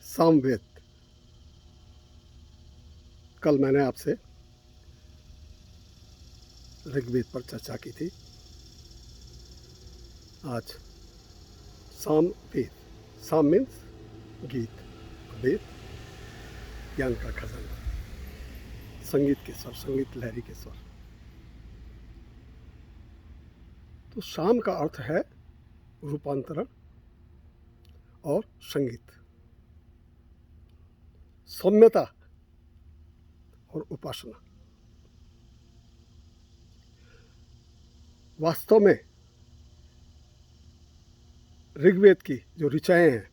सामवेद। कल मैंने आपसे ऋग्वेद पर चर्चा की थी। आज सामवेद। साम मीन्स गीत, वेद ज्ञान का खजाना, संगीत के स्वर, संगीत लहरी के स्वर। तो शाम का अर्थ है रूपांतरण और संगीत, सौम्यता और उपासना। वास्तव में ऋग्वेद की जो ऋचाएं हैं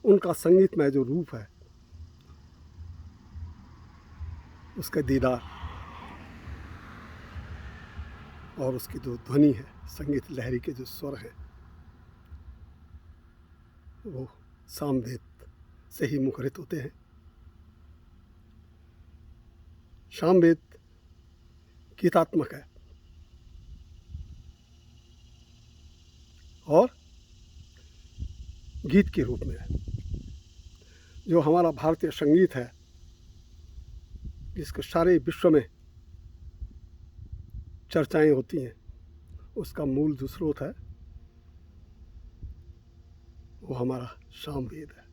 उनका संगीतमय जो रूप है, उसका दीदार और उसकी जो ध्वनि है, संगीत लहरी के जो स्वर हैं, वो सामवेद से ही मुखरित होते हैं। सामवेद गीतात्मक है और गीत के रूप में है। जो हमारा भारतीय संगीत है, जिसके सारे विश्व में चर्चाएं होती हैं, उसका मूल जो स्रोत है वो हमारा सामवेद है।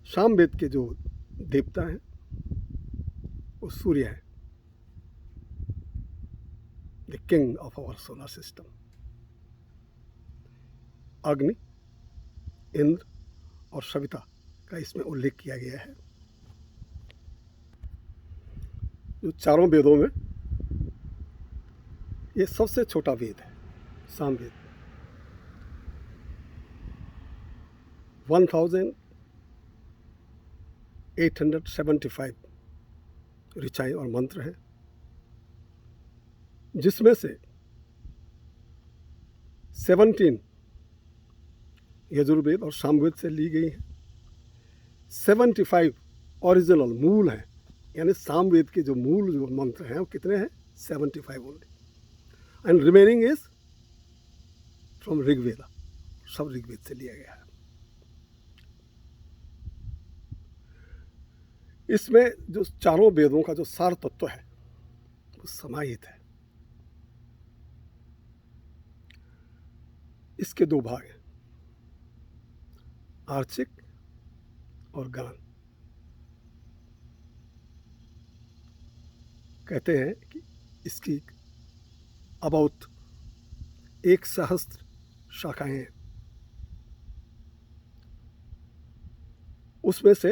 सामवेद के जो देवता हैं वो सूर्य है, the king of our solar system. Agni, Indra और सविता का इसमें उल्लेख किया गया है। जो चारों वेदों में ये सबसे छोटा वेद है, सामवेद। 1875 ऋचाएं और मंत्र हैं, जिसमें से 17 यजुर्वेद और सामवेद से ली गई हैं। 75 ओरिजिनल मूल हैं, यानी सामवेद के जो मूल जो मंत्र हैं वो कितने हैं? 75 only, and remaining is from Rigveda. सब ऋग्वेद से लिया गया है। इसमें जो चारों वेदों का जो सार तत्व है वो समाहित है। इसके दो भाग हैं, आर्चिक और गान। कहते हैं कि इसकी अबाउट 1,000 शाखाएं हैं। उसमें से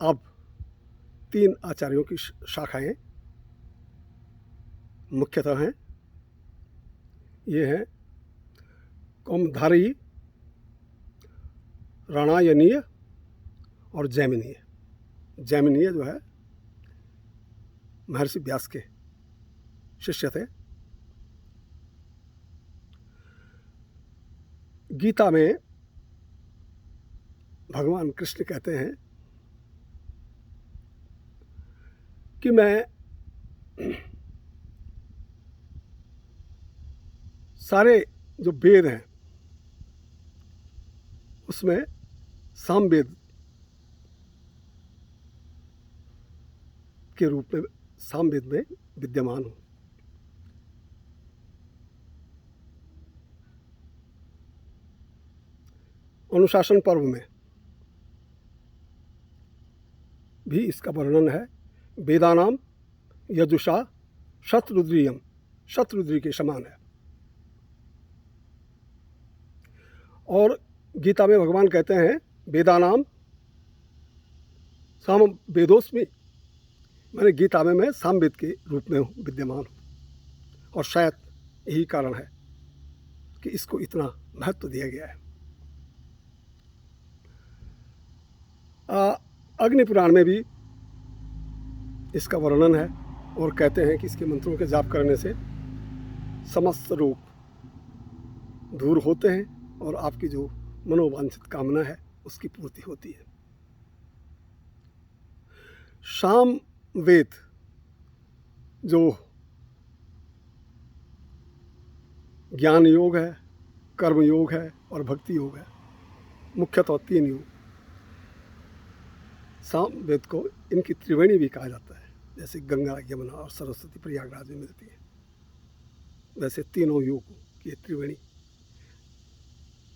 अब 3 आचार्यों की शाखाएं मुख्यतः हैं। ये हैं कौमुदधारी, राणायनीय और जैमिनीय। जैमिनीय जो है महर्षि व्यास के शिष्य थे। गीता में भगवान कृष्ण कहते हैं कि मैं सारे जो वेद हैं उसमें सामवेद के रूप में, सामवेद में विद्यमान हूँ। अनुशासन पर्व में भी इसका वर्णन है। वेदानाम यजुषा शतरुद्रियम, शतरुद्री के समान है। और गीता में भगवान कहते हैं वेदानाम साम वेदोस्मि, मैंने गीता में मैं सामवेद के रूप में विद्यमान हूँ। और शायद यही कारण है कि इसको इतना महत्व दिया गया है। अग्नि पुराण में भी इसका वर्णन है और कहते हैं कि इसके मंत्रों के जाप करने से समस्त रोग दूर होते हैं और आपकी जो मनोवांछित कामना है उसकी पूर्ति होती है। सामवेद जो ज्ञान योग है, कर्म योग है और भक्ति योग है, मुख्यतः 3 युग। सामवेद को इनकी त्रिवेणी भी कहा जाता है, जैसे गंगा, यमुना और सरस्वती प्रयागराज में मिलती है, वैसे तीनों युग की त्रिवेणी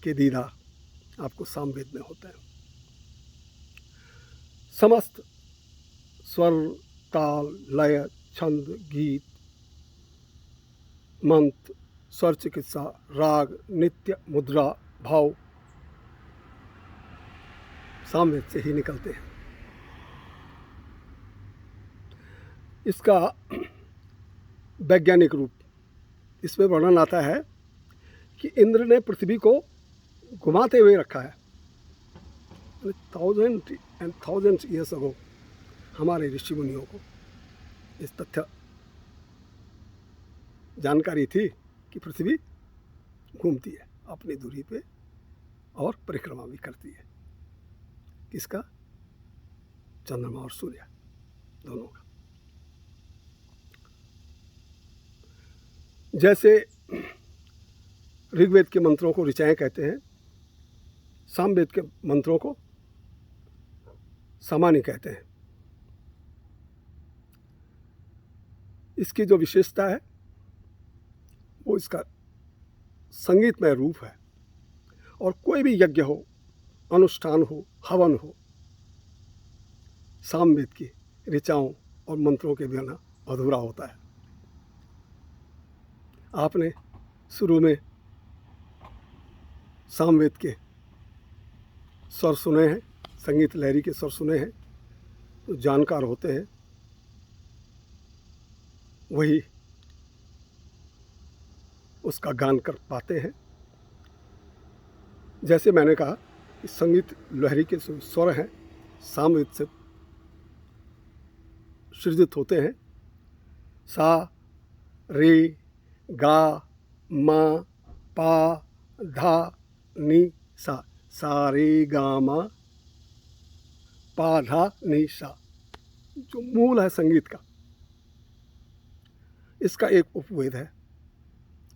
के दीदार आपको सामवेद में होता है। समस्त स्वर, ताल, लय, छंद, गीत, मंत्र, स्वर चिकित्सा, राग, नित्य, मुद्रा, भाव सामवेद से ही निकलते हैं। इसका वैज्ञानिक रूप इसमें वर्णन आता है कि इंद्र ने पृथ्वी को घुमाते हुए रखा है। 1000 and 1000 ईयर्स अगो हमारे ऋषि मुनियों को इस तथ्य जानकारी थी कि पृथ्वी घूमती है अपनी दूरी पे और परिक्रमा भी करती है। किसका? चंद्रमा और सूर्य दोनों का। जैसे ऋग्वेद के मंत्रों को ऋचाएं कहते हैं, सामवेद के मंत्रों को सामान्य कहते हैं। इसकी जो विशेषता है वो इसका संगीतमय रूप है, और कोई भी यज्ञ हो, अनुष्ठान हो, हवन हो, सामवेद की ऋचाओं और मंत्रों के बिना अधूरा होता है। आपने शुरू में सामवेद के स्वर सुने हैं, संगीत लहरी के स्वर सुने हैं, तो जानकार होते हैं वही उसका गान कर पाते हैं। जैसे मैंने कहा कि संगीत लहरी के स्वर हैं सामवेद से सृजित होते हैं। सा, रे, गा, मा, पा, धा, नी, सा। सा रे गा मा पा धा नी सा, जो मूल है संगीत का। इसका एक उपवेद है,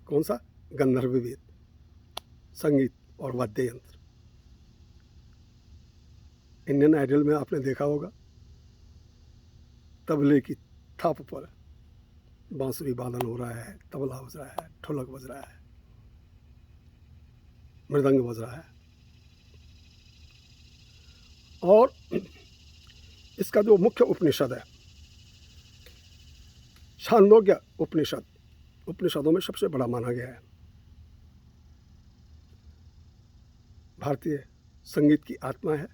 कौन सा? गंधर्व वेद, संगीत और वाद्य यंत्र। इंडियन आइडल में आपने देखा होगा तबले की थाप पर बांसुरी वादन हो रहा है, तबला बज रहा है, ढोलक बज रहा है, मृदंग बज रहा है। और इसका जो मुख्य उपनिषद है, छांदोग्य उपनिषद, उपनिषदों में सबसे बड़ा माना गया है। भारतीय संगीत की आत्मा है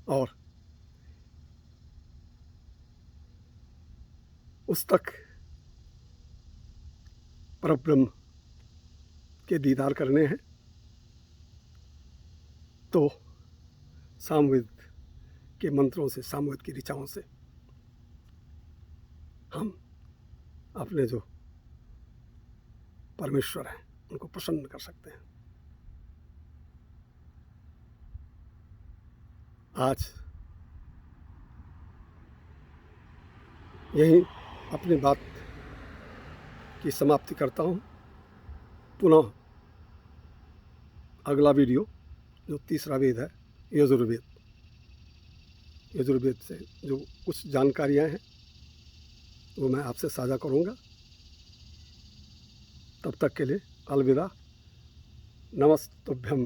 और उस तक परब्रह्म के दीदार करने हैं तो सामवेद के मंत्रों से, सामवेद की ऋचाओं से हम अपने जो परमेश्वर हैं उनको प्रसन्न कर सकते हैं। आज यहीं अपनी बात की समाप्ति करता हूँ। पुनः अगला वीडियो जो तीसरा वेद है यजुर्वेद, यजुर्वेद से जो कुछ जानकारियाँ हैं वो मैं आपसे साझा करूँगा। तब तक के लिए अलविदा। नमस्तुभ्यम।